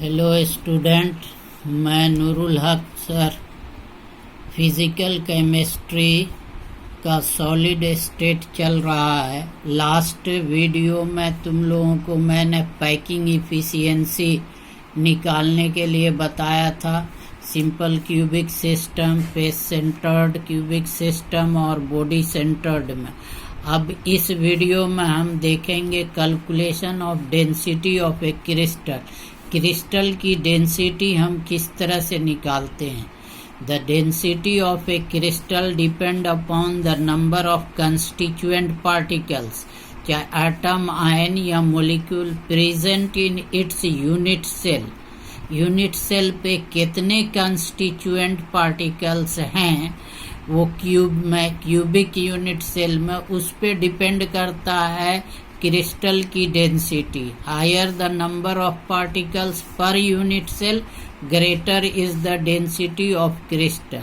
Hello student, मैं नूरुल हक sir physical chemistry का सॉलिड स्टेट चल रहा है। लास्ट वीडियो में तुम लोगों को मैंने पैकिंग इफ़िशियंसी निकालने के लिए बताया था। Simple cubic system, face centred cubic system और बॉडी सेंटर्ड में। अब इस वीडियो में हम देखेंगे calculation of density of a crystal की डेंसिटी हम किस तरह से निकालते हैं। The density of a crystal depend upon the number of constituent particles, चाहे एटम, आयन या molecule present in its unit cell. Unit cell पे कितने कंस्टिट्यूएंट पार्टिकल्स हैं वो क्यूबिक यूनिट सेल में, उस पे डिपेंड करता है क्रिस्टल की density. Higher the number of particles per unit cell, greater is the density of crystal.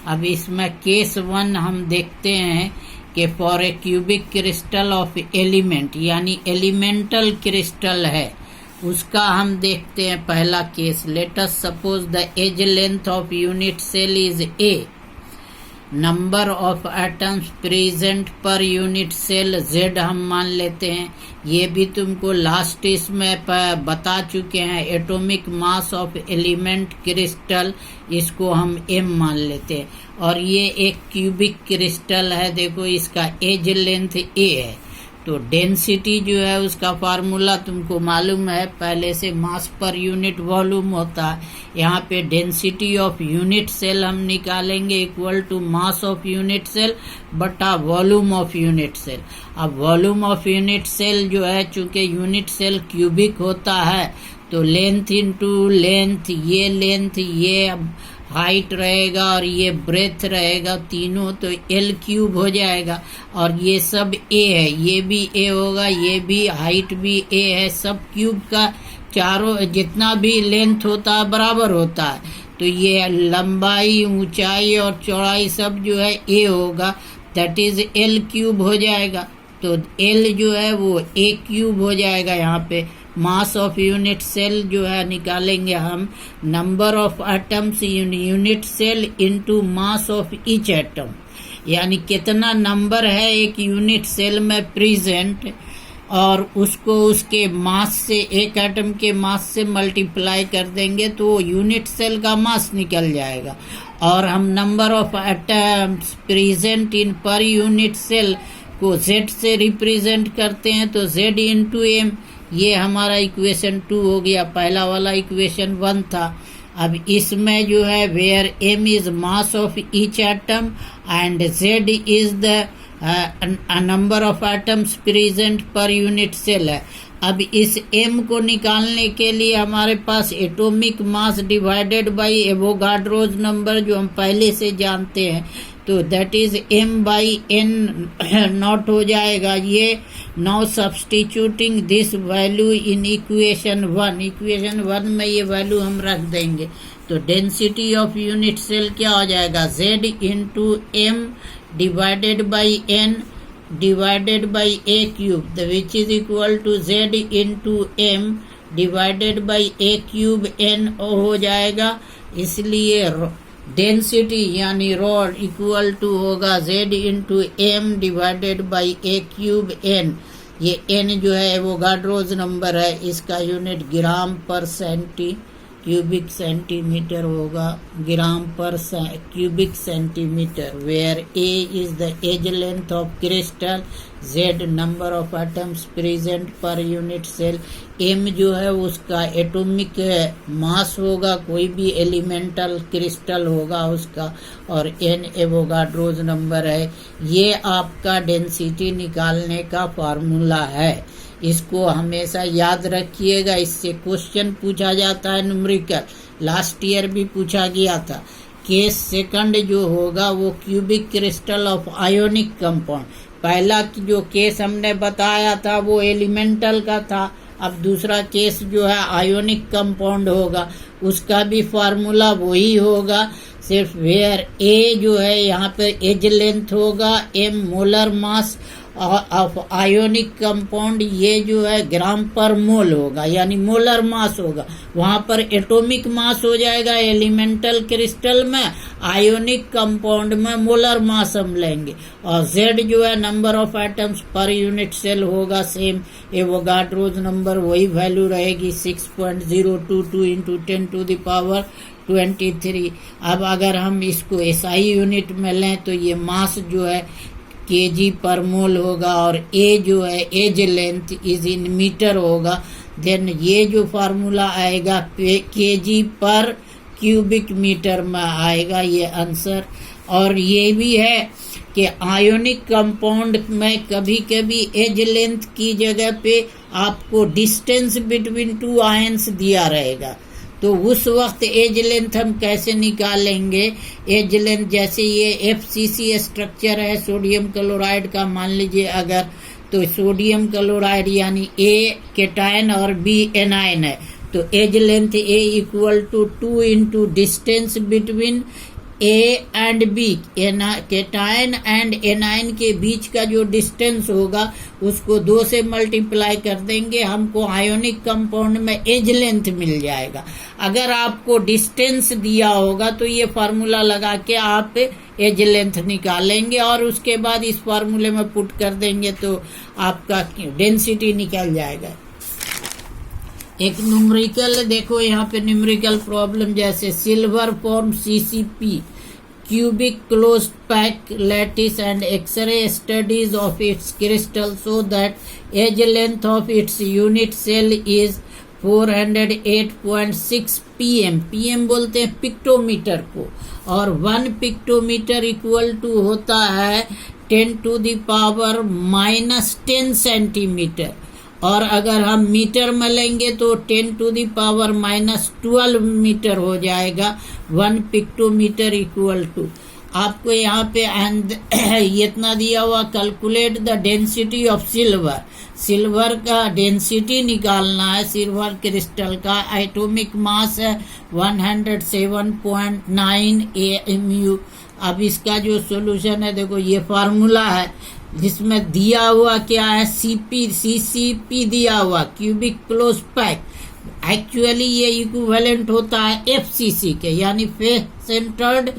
अब इसमें केस 1 हम देखते हैं कि for a cubic crystal of element, यानी एलिमेंटल क्रिस्टल है, उसका हम देखते हैं पहला case. Let us suppose the edge length of unit cell is A, number of atoms present per unit cell Z हम मान लेते हैं। ये भी तुमको लास्ट इसमें बता चुके हैं। Atomic mass of element crystal, इसको हम M मान लेते हैं। और ये एक क्यूबिक क्रिस्टल है, देखो इसका एज लेंथ A है। तो डेंसिटी जो है उसका फार्मूला तुमको मालूम है पहले से, मास पर यूनिट वॉल्यूम होता है। यहाँ पे डेंसिटी ऑफ यूनिट सेल हम निकालेंगे equal to mass of unit cell बटा वॉल्यूम ऑफ यूनिट सेल। अब वॉल्यूम ऑफ यूनिट सेल जो है, चूंकि यूनिट सेल क्यूबिक होता है तो लेंथ इंटू लेंथ, ये हाइट रहेगा और ये ब्रेथ रहेगा, तीनों तो L क्यूब हो जाएगा। और ये सब A है, ये भी A होगा, ये भी हाइट भी A है। सब क्यूब का चारों जितना भी लेंथ होता है बराबर होता है, तो ये लंबाई, ऊंचाई और चौड़ाई सब जो है A होगा, दैट इज L क्यूब हो जाएगा। तो L जो है वो A क्यूब हो जाएगा। यहाँ पे मास ऑफ यूनिट सेल जो है निकालेंगे हम, number of atoms in unit cell into mass of each atom, यानी कितना नंबर है एक यूनिट सेल में प्रेजेंट, और उसको उसके मास से, एक एटम के मास से मल्टीप्लाई कर देंगे तो यूनिट सेल का मास निकल जाएगा। और हम number of atoms present in per unit cell को Z से रिप्रेजेंट करते हैं, तो Z इंटू M, ये हमारा इक्वेशन 2 हो गया। पहला वाला इक्वेशन 1 था। अब इसमें जो है where M is mass of each atom and Z is the number of atoms present per unit cell है। अब इस M को निकालने के लिए हमारे पास atomic mass divided by Avogadro's number जो हम पहले से जानते हैं, तो दैट इज M/N नॉट हो जाएगा ये। Now substituting this value in equation 1, equation 1 में ये वैल्यू हम रख देंगे, तो डेंसिटी ऑफ यूनिट सेल क्या हो जाएगा, Z into M divided by N divided by A cube, which is equal to Z into M divided by A cube N हो जाएगा। इसलिए डेंसिटी यानी रॉड इक्वल टू होगा Z into M divided by A cube N। ये N जो है Avogadro's number है, इसका यूनिट ग्राम पर क्यूबिक सेंटीमीटर होगा, gram per cubic centimetre. Where A is the edge length of crystal, Z number of atoms present per unit cell, M जो है उसका atomic mass होगा, कोई भी एलिमेंटल क्रिस्टल होगा उसका, और N एवोगाड्रोज नंबर है। ये आपका डेंसिटी निकालने का फार्मूला है, इसको हमेशा याद रखिएगा। इससे क्वेश्चन पूछा जाता है न्यूमेरिकल, लास्ट ईयर भी पूछा गया था। केस सेकंड जो होगा वो cubic crystal of ionic compound. पहला जो केस हमने बताया था वो एलिमेंटल का था, अब दूसरा केस जो है आयोनिक कंपाउंड होगा, उसका भी फार्मूला वही होगा, सिर्फ वेयर A जो है यहाँ पर एज लेंथ होगा, M molar mass of ionic compound, ये जो है ग्राम पर मोल होगा, यानी मोलर मास होगा। वहां पर एटॉमिक मास हो जाएगा एलिमेंटल क्रिस्टल में, आयोनिक कंपाउंड में मोलर मास हम लेंगे। और Z जो है number of atoms per unit cell होगा, सेम एवोगाड्रोज नंबर वही वैल्यू रहेगी 6.022 इंटू 10⁻23। अब अगर हम इसको SI यूनिट में लें तो ये मास जो है kg पर मोल होगा, और A जो है edge length is in metre होगा। देन ये जो फार्मूला आएगा kg पर क्यूबिक मीटर में आएगा ये आंसर। और ये भी है कि आयोनिक कंपाउंड में कभी कभी एज लेंथ की जगह पे आपको डिस्टेंस बिटवीन टू आयंस दिया रहेगा, तो उस वक्त एज लेंथ हम कैसे निकालेंगे? एज लेंथ जैसे ये FCC स्ट्रक्चर है सोडियम क्लोराइड का, मान लीजिए अगर, तो सोडियम क्लोराइड यानी A केटायन और B एनायन है, तो edge length A equal to 2 into distance between A and B, cation and anion के बीच का जो डिस्टेंस होगा उसको 2 से मल्टीप्लाई कर देंगे, हमको आयोनिक कंपाउंड में एज लेंथ मिल जाएगा। अगर आपको डिस्टेंस दिया होगा तो ये फार्मूला लगा के आप एज लेंथ निकालेंगे, और उसके बाद इस फार्मूले में पुट कर देंगे तो आपका डेंसिटी निकल जाएगा। एक न्यूमेरिकल देखो, यहाँ पे न्यूमेरिकल प्रॉब्लम जैसे silver form CCP cubic closed pack lattice and X-ray studies of its crystal show that edge length of its unit cell is 408.6 pm। pm बोलते हैं पिक्टोमीटर को, और 1 पिक्टोमीटर इक्वल टू होता है 10⁻⁻10 सेंटीमीटर, और अगर हम मीटर में लेंगे तो 10⁻⁻12 मीटर हो जाएगा। 1 पिक्टोमीटर इक्वल टू, आपको यहाँ पे इतना दिया हुआ, calculate the density of silver. Silver का डेंसिटी निकालना है, सिल्वर क्रिस्टल का एटॉमिक मास है 107.9 AMU। अब इसका जो सॉल्यूशन है, देखो ये फार्मूला है जिसमें दिया हुआ क्या है, CCP दिया हुआ क्यूबिक क्लोज पैक, एक्चुअली ये इक्विवेलेंट होता है FCC के, यानी फेस सेंटर्ड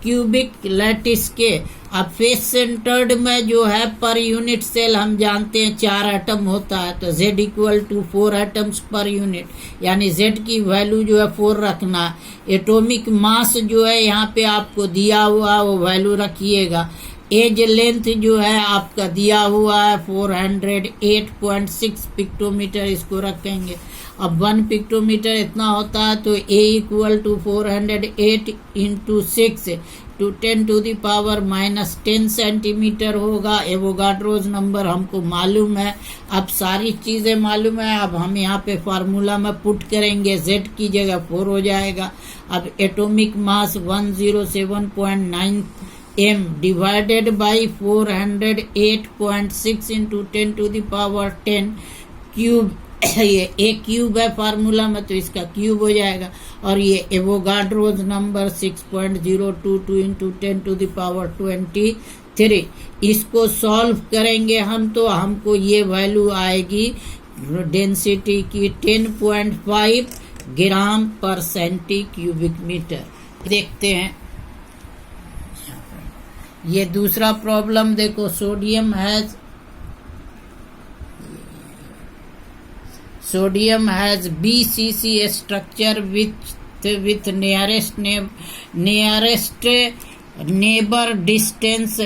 क्यूबिक लैटिस के। अब फेस सेंटर्ड में जो है पर यूनिट सेल हम जानते हैं 4 एटम होता है, तो Z equal to 4 atoms per unit, यानी Z की वैल्यू जो है 4 रखना। एटॉमिक मास जो है यहाँ पे आपको दिया हुआ वो वैल्यू रखिएगा। एज लेंथ जो है आपका दिया हुआ है 408.6 पिक्टोमीटर, इसको रखेंगे। अब 1 पिक्टोमीटर इतना होता है, तो A equal to 408 into 6 to 10⁻⁻10 centimetre होगा। एवोगाड्रोज नंबर हमको मालूम है, अब सारी चीजें मालूम है। अब हम यहाँ पे फार्मूला में पुट करेंगे, Z की जगह 4 हो जाएगा। अब atomic mass 107.9 m divided by 408.6 into 10⁻10 cube, ये A क्यूब है फार्मूला में, तो इसका क्यूब हो जाएगा। और ये एवोगाड्रोज नंबर 6.022 इंटू 10⁻23, इसको सॉल्व करेंगे हम तो हमको ये वैल्यू आएगी डेंसिटी की 10.5 ग्राम पर सेंटी क्यूबिक मीटर। देखते हैं ये दूसरा प्रॉब्लम देखो, sodium has BCC structure with nearest neighbor distance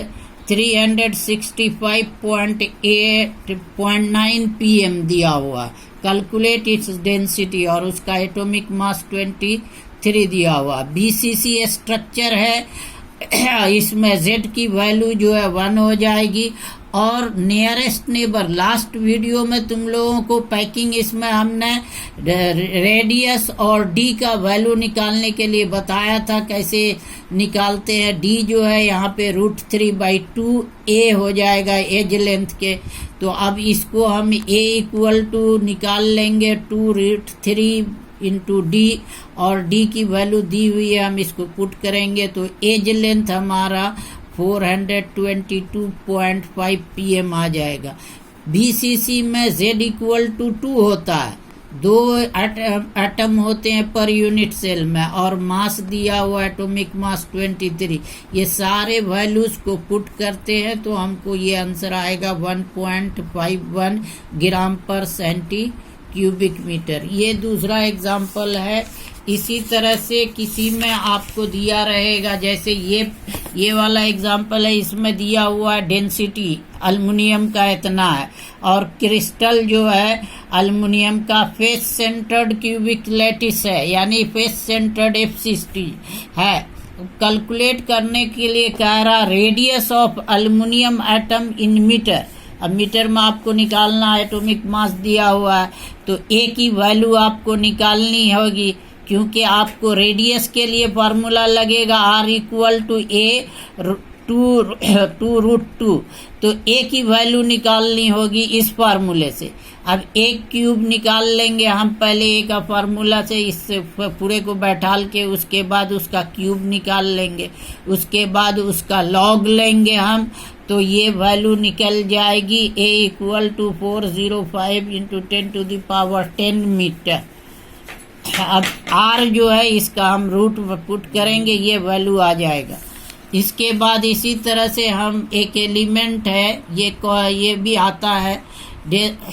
365.9 pm दिया हुआ। कैलकुलेट इट्स डेंसिटी, और उसका एटॉमिक मास 23 दिया हुआ। BCC स्ट्रक्चर है, इसमें Z की वैल्यू जो है 1 हो जाएगी। और नियरेस्ट नेबर, लास्ट वीडियो में तुम लोगों को पैकिंग इसमें हमने रेडियस और D का वैल्यू निकालने के लिए बताया था कैसे निकालते हैं। D जो है यहाँ पे √3/2 A हो जाएगा एज लेंथ के, तो अब इसको हम A इक्वल टू निकाल लेंगे 2√3 इंटू D, और D की वैल्यू दी हुई है, हम इसको पुट करेंगे तो एज लेंथ हमारा 422.5 pm आ जाएगा। BCC में Z इक्वल टू 2 होता है, 2 एटम होते हैं पर यूनिट सेल में, और मास दिया हुआ एटॉमिक मास 23। ये सारे वैल्यूज को पुट करते हैं तो हमको ये आंसर आएगा 1.51 ग्राम पर सेंटी क्यूबिक मीटर। ये दूसरा एग्जाम्पल है। इसी तरह से किसी में आपको दिया रहेगा, जैसे ये वाला एग्जाम्पल है, इसमें दिया हुआ है डेंसिटी अल्युमिनियम का इतना है, और क्रिस्टल जो है अल्युमिनियम का फेस सेंटर्ड क्यूबिक लैटिस है, यानी फेस सेंटर्ड F60 है। कैलकुलेट करने के लिए कह रहा radius of aluminium atom in metre. अब मीटर में आपको निकालना एटॉमिक मास दिया हुआ है, तो ए की वैल्यू आपको निकालनी होगी, क्योंकि आपको रेडियस के लिए फार्मूला लगेगा R इक्वल टू ए 2√2। तो ए की वैल्यू निकालनी होगी इस फार्मूले से। अब एक क्यूब निकाल लेंगे हम पहले ए का फार्मूला से, इससे पूरे को बैठाल के उसके बाद उसका क्यूब निकाल लेंगे, उसके बाद उसका लॉग लेंगे हम, तो ये वैल्यू निकल जाएगी ए इक्वल टू 405 इंटू 10⁻10 मीटर। अब R जो है इसका हम रूट पुट करेंगे, ये वैल्यू आ जाएगा। इसके बाद इसी तरह से हम एक एलिमेंट है, ये भी आता है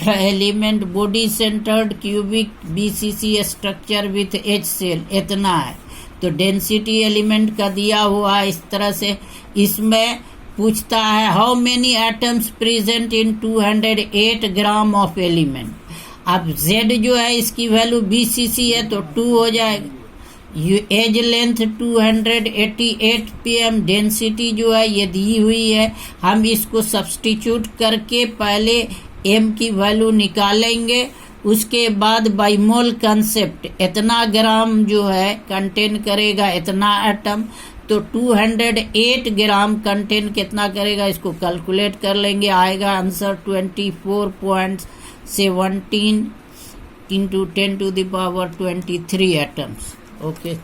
element body centred cubic BCC structure with H cell, इतना है। तो डेंसिटी एलिमेंट का दिया हुआ है इस तरह से। इसमें पूछता है how many atoms present in 208 gram of element. अब Z जो है इसकी वैल्यू BCC है तो 2 हो जाएगा। एज लेंथ 288 pm, डेंसिटी जो है ये दी हुई है, हम इसको सब्स्टिट्यूट करके पहले m की वैल्यू निकालेंगे, उसके बाद बाई मोल कंसेप्ट इतना ग्राम जो है कंटेन करेगा इतना एटम, तो 208 ग्राम कंटेन कितना करेगा इसको कैलकुलेट कर लेंगे, आएगा आंसर 24.17 इंटू 10⁻23 एटम्स। ओके।